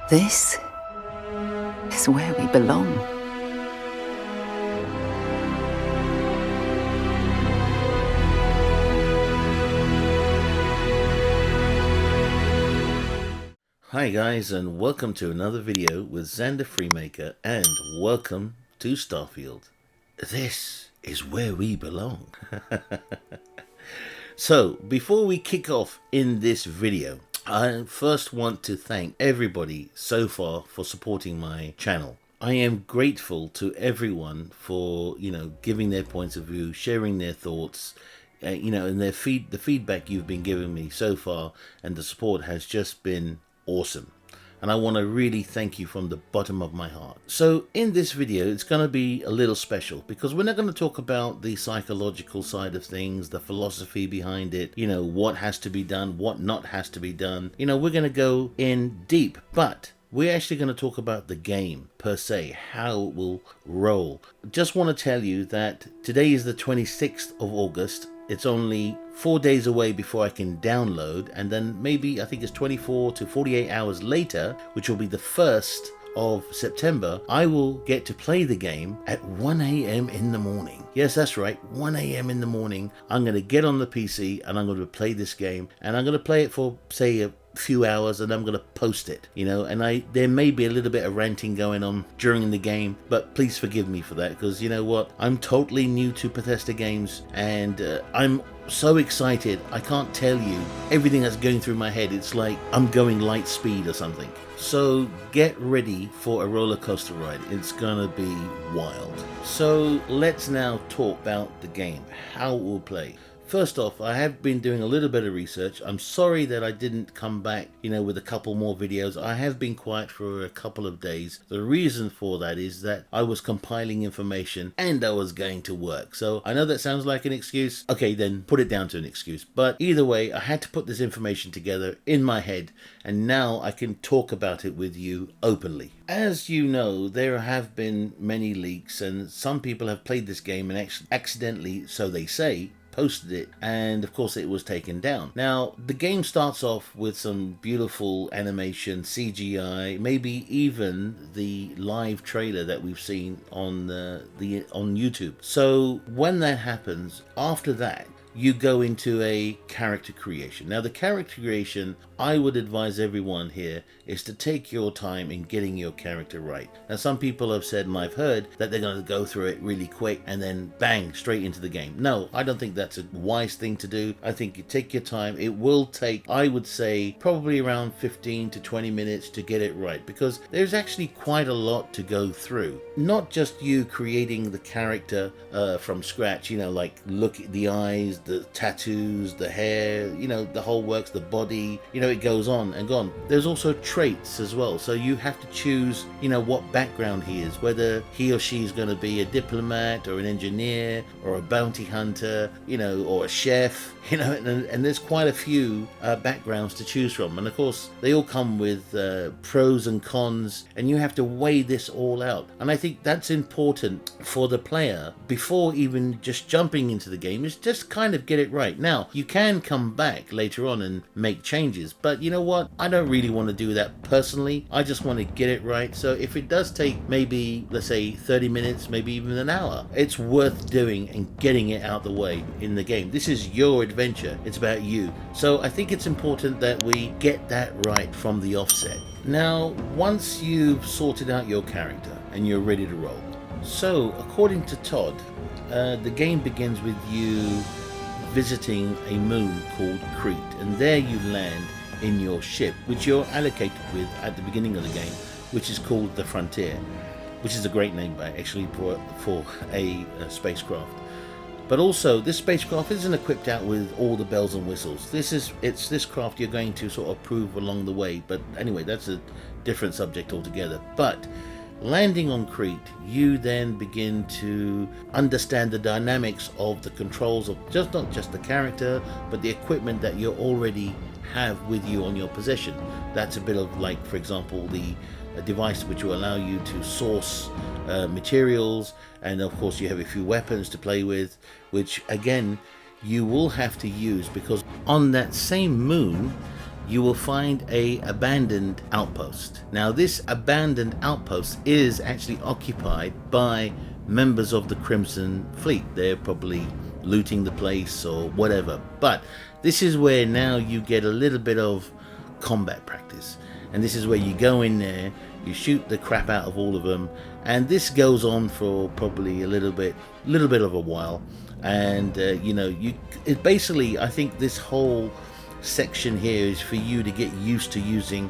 This is where we belong. Hi guys, and welcome to another video with Xander Freemaker, and welcome to Starfield. This is where we belong. So, before we kick off in this video, I first want to thank everybody so far for supporting my channel. I am grateful to everyone for, giving their points of view, sharing their thoughts, and the feedback you've been giving me so far, and the support has just been awesome. And I want to really thank you from the bottom of my heart. So in this video, it's going to be a little special because we're not going to talk about the psychological side of things, the philosophy behind it, what has to be done, what not has to be done. We're going to go in deep, but we're actually going to talk about the game per se, how it will roll. Just want to tell you that today is the 26th of August. It's only 4 days away before I can download, and then maybe I think it's 24 to 48 hours later, which will be the 1st of September, I will get to play the game at 1 a.m. in the morning. Yes, that's right, 1 a.m. in the morning. I'm going to get on the PC and I'm going to play this game, and I'm going to play it for, say, a few hours, and I'm going to post it, and there may be a little bit of ranting going on during the game, but please forgive me for that, because you know what, I'm totally new to Bethesda games, and I'm so excited. I can't tell you everything that's going through my head. It's like I'm going light speed or something. So get ready for a roller coaster ride. It's gonna be wild. So let's now talk about the game, how it will play. First off, I have been doing a little bit of research. I'm sorry that I didn't come back, with a couple more videos. I have been quiet for a couple of days. The reason for that is that I was compiling information and I was going to work. So I know that sounds like an excuse. Okay, then put it down to an excuse. But either way, I had to put this information together in my head, and now I can talk about it with you openly. As you know, there have been many leaks, and some people have played this game and accidentally, so they say, posted it, and of course it was taken down. Now the game starts off with some beautiful animation, CGI, maybe even the live trailer that we've seen on on YouTube. So when that happens, after that you go into a character creation. Now the character creation, I would advise everyone here, is to take your time in getting your character right. Now some people have said, and I've heard, that they're going to go through it really quick and then bang, straight into the game. No, I don't think that's a wise thing to do. I think you take your time. It will take, I would say, probably around 15 to 20 minutes to get it right, because there's actually quite a lot to go through. Not just you creating the character from scratch, like look at the eyes, the tattoos, the hair, the whole works, the body, it goes on and on. There's also traits as well, so you have to choose what background he is, whether he or she is going to be a diplomat or an engineer or a bounty hunter, or a chef, and there's quite a few backgrounds to choose from, and of course they all come with pros and cons, and you have to weigh this all out. And I think that's important for the player before even just jumping into the game, is just kind of get it right. Now you can come back later on and make changes, but you know what, I don't really want to do that personally. I just want to get it right. So if it does take maybe, let's say, 30 minutes, maybe even an hour, it's worth doing and getting it out the way in the game. This is your adventure, it's about you. So I think it's important that we get that right from the offset. Now once you've sorted out your character and you're ready to roll, so according to Todd, the game begins with you visiting a moon called Crete, and there you land in your ship, which you're allocated with at the beginning of the game, which is called the Frontier, which is a great name actually for a spacecraft. But also, this spacecraft isn't equipped out with all the bells and whistles. It's this craft you're going to sort of prove along the way. But anyway, that's a different subject altogether. But landing on Crete, you then begin to understand the dynamics of the controls of not just the character, but the equipment that you already have with you on your possession. That's a bit of, like, for example, the device which will allow you to source materials, and of course you have a few weapons to play with, which again you will have to use, because on that same moon you will find a abandoned outpost. Now this abandoned outpost is actually occupied by members of the Crimson Fleet. They're probably looting the place or whatever, but this is where now you get a little bit of combat practice, and this is where you go in there, you shoot the crap out of all of them, and this goes on for probably a little bit of a while. And you know, it basically, I think this whole section here is for you to get used to using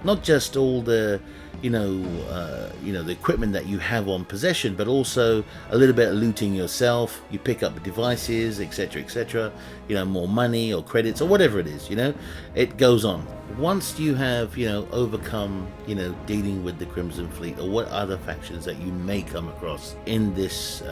not just all the the equipment that you have on possession, but also a little bit of looting yourself. You pick up devices, etc., more money or credits or whatever it is. It goes on. Once you have overcome dealing with the Crimson Fleet or what other factions that you may come across in this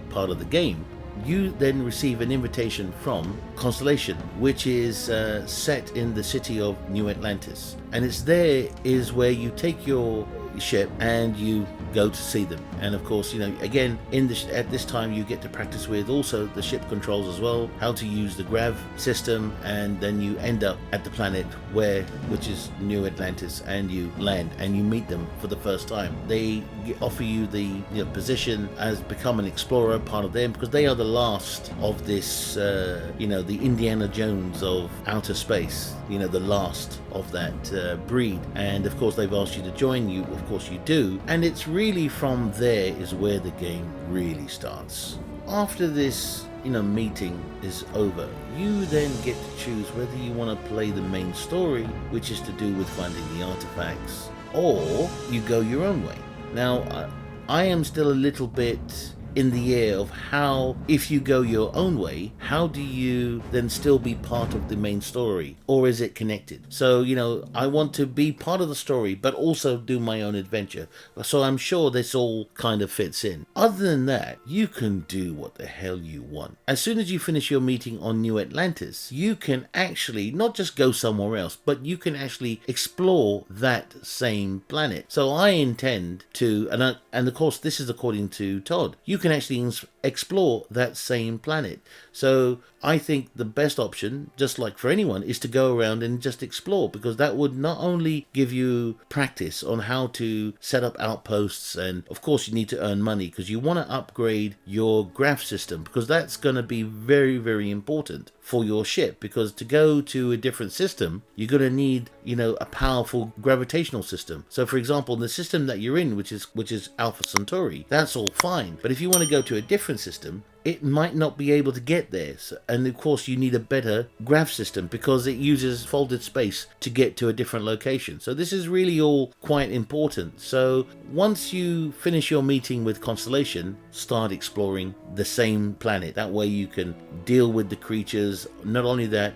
part of the game, you then receive an invitation from Constellation, which is set in the city of New Atlantis, and it's there is where you take your ship and you go to see them. And of course, again, at this time you get to practice with also the ship controls as well, how to use the grav system, and then you end up at the planet which is New Atlantis, and you land and you meet them for the first time. They offer you the position as become an explorer, part of them, because they are the last of this the Indiana Jones of outer space, the last of that breed. And of course they've asked you to join. You of course you do, and it's really from there is where the game really starts. After this meeting is over, you then get to choose whether you want to play the main story, which is to do with finding the artifacts, or you go your own way. Now I am still a little bit in the air of how, if you go your own way, how do you then still be part of the main story, or is it connected? So I want to be part of the story but also do my own adventure, so I'm sure this all kind of fits in. Other than that, you can do what the hell you want. As soon as you finish your meeting on New Atlantis, you can actually not just go somewhere else, but you can actually explore that same planet. So I intend to, and of course this is according to Todd, you can actually explore that same planet. So I think the best option, just like for anyone, is to go around and just explore, because that would not only give you practice on how to set up outposts, and of course you need to earn money because you want to upgrade your graph system, because that's going to be very, very important for your ship, because to go to a different system you're going to need a powerful gravitational system. So for example, the system that you're in, which is Alpha Centauri, that's all fine, but if you want to go to a different system, it might not be able to get there. And of course you need a better graph system because it uses folded space to get to a different location. So this is really all quite important. So once you finish your meeting with Constellation, start exploring the same planet. That way you can deal with the creatures. Not only that,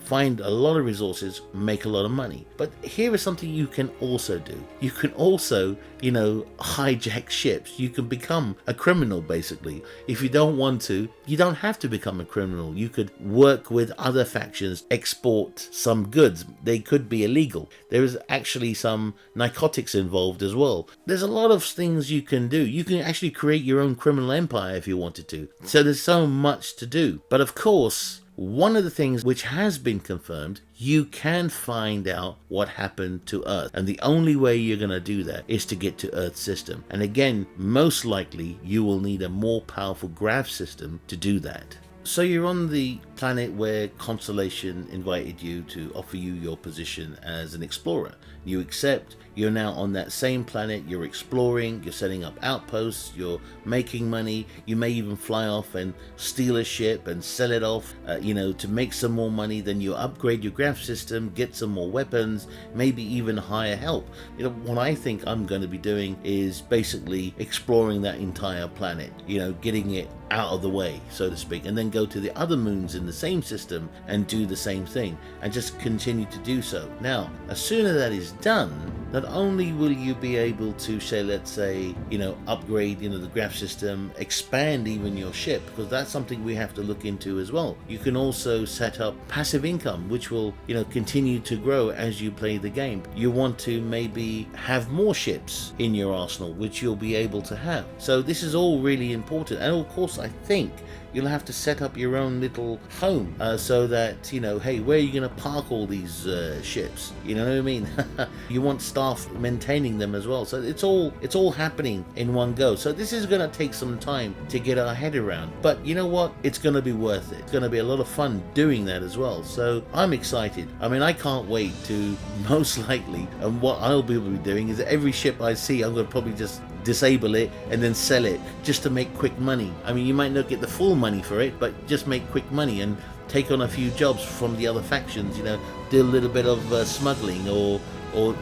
find a lot of resources, make a lot of money. But here is something you can also do. You can also, hijack ships. You can become a criminal, basically. If you don't want to, you don't have to become a criminal. You could work with other factions, export some goods. They could be illegal. There is actually some narcotics involved as well. There's a lot of things you can do. You can actually create your own criminal empire if you wanted to. So there's so much to do. But of course, one of the things which has been confirmed, you can find out what happened to Earth. And the only way you're going to do that is to get to Earth's system. And again, most likely you will need a more powerful graph system to do that. So you're on the planet where Constellation invited you to offer you your position as an explorer. You accept. You're now on that same planet. You're exploring, you're setting up outposts, you're making money. You may even fly off and steal a ship and sell it off, to make some more money. Then you upgrade your graph system, get some more weapons, maybe even hire help. What I think I'm going to be doing is basically exploring that entire planet, getting it out of the way, so to speak, and then go to the other moons in the same system and do the same thing and just continue to do so. Now, as soon as that is done, not only will you be able to say, let's say, upgrade, the graph system, expand even your ship, because that's something we have to look into as well. You can also set up passive income, which will, continue to grow as you play the game. You want to maybe have more ships in your arsenal, which you'll be able to have. So this is all really important. And of course, I think you'll have to set up your own little home, so that, you know, hey, where are you going to park all these ships? You know what I mean? You want staff maintaining them as well. So it's all happening in one go. So this is going to take some time to get our head around. But you know what? It's going to be worth it. It's going to be a lot of fun doing that as well. So I'm excited. I mean, I can't wait to, most likely, and what I'll be doing is every ship I see, I'm going to probably just disable it and then sell it just to make quick money. I mean, you might not get the full money for it, but just make quick money and take on a few jobs from the other factions, you know, do a little bit of smuggling or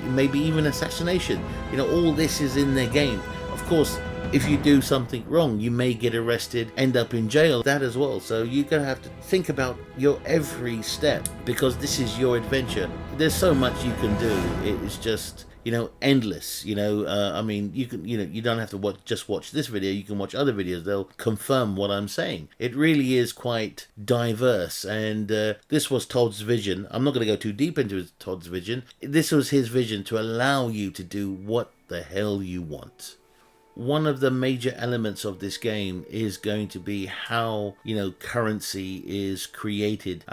maybe even assassination. You know, all this is in their game. Of course, if you do something wrong, you may get arrested, end up in jail, that as well. So you're going to have to think about your every step, because this is your adventure. There's so much you can do. It's just, you know, endless. You know, I mean, you can, you know, you don't have to just watch this video. You can watch other videos. They'll confirm what I'm saying. It really is quite diverse, and this was Todd's vision. I'm not going to go too deep into Todd's vision. This was his vision to allow you to do what the hell you want. One of the major elements of this game is going to be how, you know, currency is created.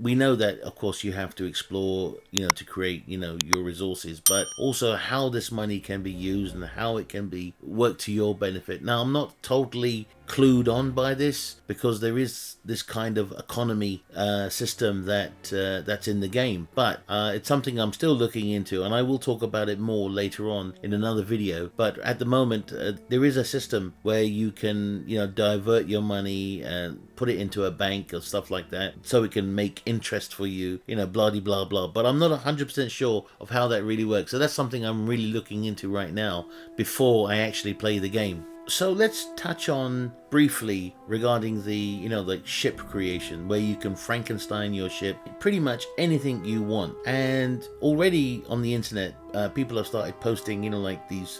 We know that, of course, you have to explore, you know, to create, you know, your resources, but also how this money can be used and how it can be worked to your benefit. Now, I'm not totally clued on by this, because there is this kind of economy system that's in the game, but it's something I'm still looking into, and I will talk about it more later on in another video. But at the moment, there is a system where you can, you know, divert your money and put it into a bank or stuff like that, so it can make interest for you, you know, blah de blah blah. But I'm not 100% sure of how that really works, so that's something I'm really looking into right now before I actually play the game. So let's touch on briefly regarding the, you know, like ship creation, where you can Frankenstein your ship, pretty much anything you want. And already on the internet, people have started posting, you know, like these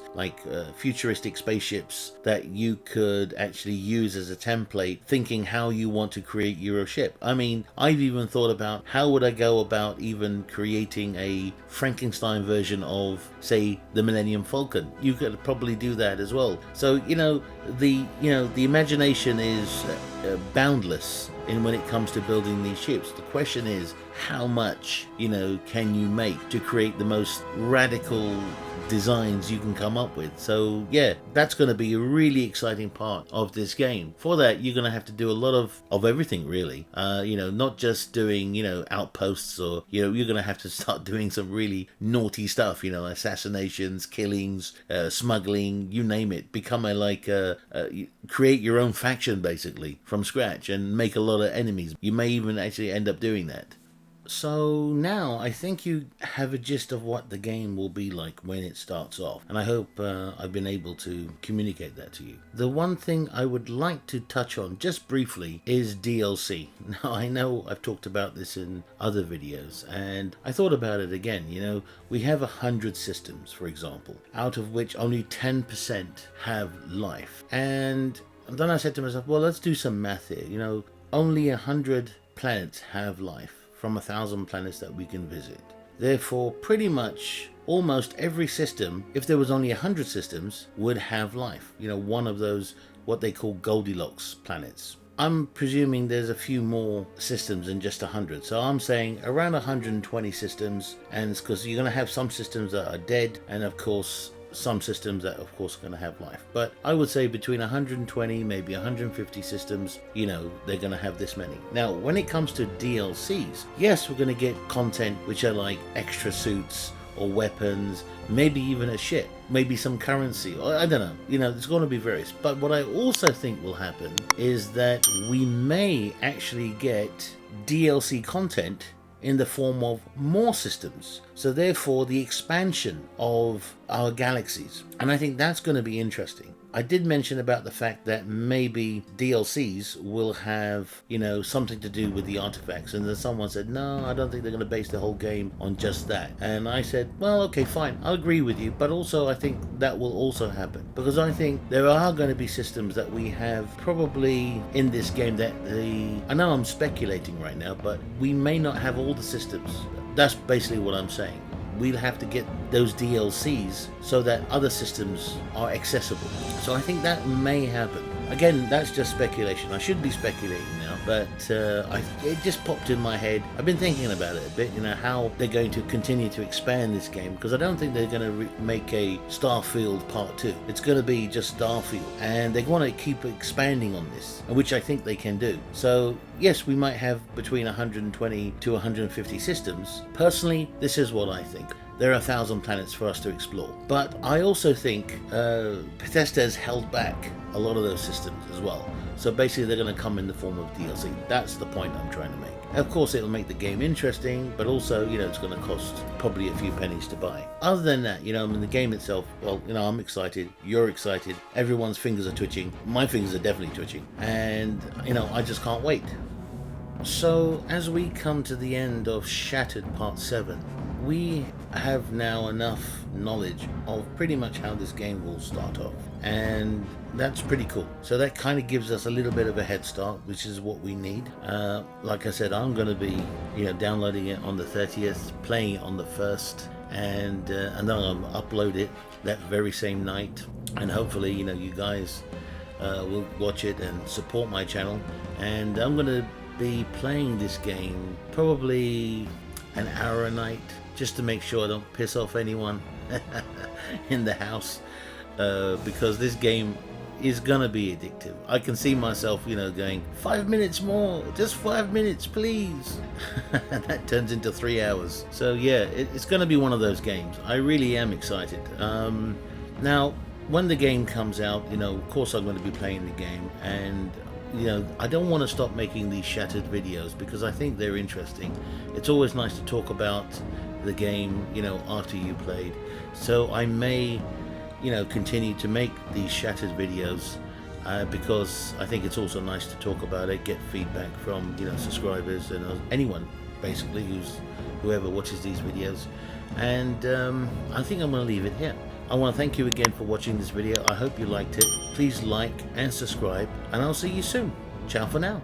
futuristic spaceships that you could actually use as a template, thinking how you want to create your ship. I mean, I've even thought about how would I go about even creating a Frankenstein version of, say, the Millennium Falcon. You could probably do that as well. So, you know, the imagination is boundless in when it comes to building these ships. The question is, how much, you know, can you make to create the most radical designs you can come up with? So yeah, that's going to be a really exciting part of this game. For that, you're going to have to do a lot of everything, really. You know, not just doing, you know, outposts, or, you know, you're going to have to start doing some really naughty stuff, you know, assassinations, killings, smuggling, you name it. Become create your own faction basically from scratch and make a lot of enemies. You may even actually end up doing that. So now I think you have a gist of what the game will be like when it starts off, and I hope I've been able to communicate that to you. The one thing I would like to touch on just briefly is DLC. Now, I know I've talked about this in other videos, and I thought about it again. You know, we have 100 systems, for example, out of which only 10% have life. And then I said to myself, well, let's do some math here. You know, only 100 planets have life from 1,000 planets that we can visit. Therefore, pretty much almost every system, if there was only 100 systems, would have life. You know, one of those, what they call Goldilocks planets. I'm presuming there's a few more systems than just 100. So I'm saying around 120 systems, and it's because you're going to have some systems that are dead, and of course some systems that of course are going to have life. But I would say between 120, maybe 150 systems, you know, they're going to have this many. Now, when it comes to DLCs, yes, we're going to get content which are like extra suits or weapons, maybe even a ship, maybe some currency, or I don't know, you know, there's going to be various. But what I also think will happen is that we may actually get DLC content in the form of more systems. So therefore, the expansion of our galaxies. And I think that's going to be interesting. I did mention about the fact that maybe DLCs will have, you know, something to do with the artifacts. And then someone said, no, I don't think they're going to base the whole game on just that. And I said, well, okay, fine, I'll agree with you. But also, I think that will also happen. Because I think there are going to be systems that we have probably in this game that I know I'm speculating right now, but we may not have all the systems. That's basically what I'm saying. We'll have to get those DLCs so that other systems are accessible. So I think that may happen. Again, that's just speculation. I shouldn't be speculating now, but it just popped in my head. I've been thinking about it a bit, how they're going to continue to expand this game, because I don't think they're going to make a Starfield Part 2. It's going to be just Starfield, and they want to keep expanding on this, which I think they can do. So yes, we might have between 120 to 150 systems. Personally, this is what I think. There are 1,000 planets for us to explore. But I also think Bethesda has held back a lot of those systems as well. So basically they're going to come in the form of DLC. That's the point I'm trying to make. Of course it'll make the game interesting, but also, it's going to cost probably a few pennies to buy. Other than that, the game itself, well, I'm excited, you're excited, everyone's fingers are twitching, my fingers are definitely twitching, and, I just can't wait. So as we come to the end of Shattered Part 7, we have now enough knowledge of pretty much how this game will start off, and that's pretty cool. So that kind of gives us a little bit of a head start, which is what we need. Like I said, I'm going to be downloading it on the 30th, playing it on the 1st, and then I'll upload it that very same night, and hopefully you guys will watch it and support my channel. And I'm going to be playing this game probably an hour a night, just to make sure I don't piss off anyone in the house, because this game is gonna be addictive. I can see myself, going 5 minutes more, just 5 minutes, please. And that turns into 3 hours. So yeah, it's gonna be one of those games. I really am excited. Now, when the game comes out, of course I'm going to be playing the game, and I don't want to stop making these Shattered videos because I think they're interesting. It's always nice to talk about the game, after you played. So I may, continue to make these Shattered videos because I think it's also nice to talk about it, get feedback from, subscribers and anyone, basically, whoever watches these videos. And I think I'm going to leave it here. I want to thank you again for watching this video. I hope you liked it. Please like and subscribe, and I'll see you soon. Ciao for now.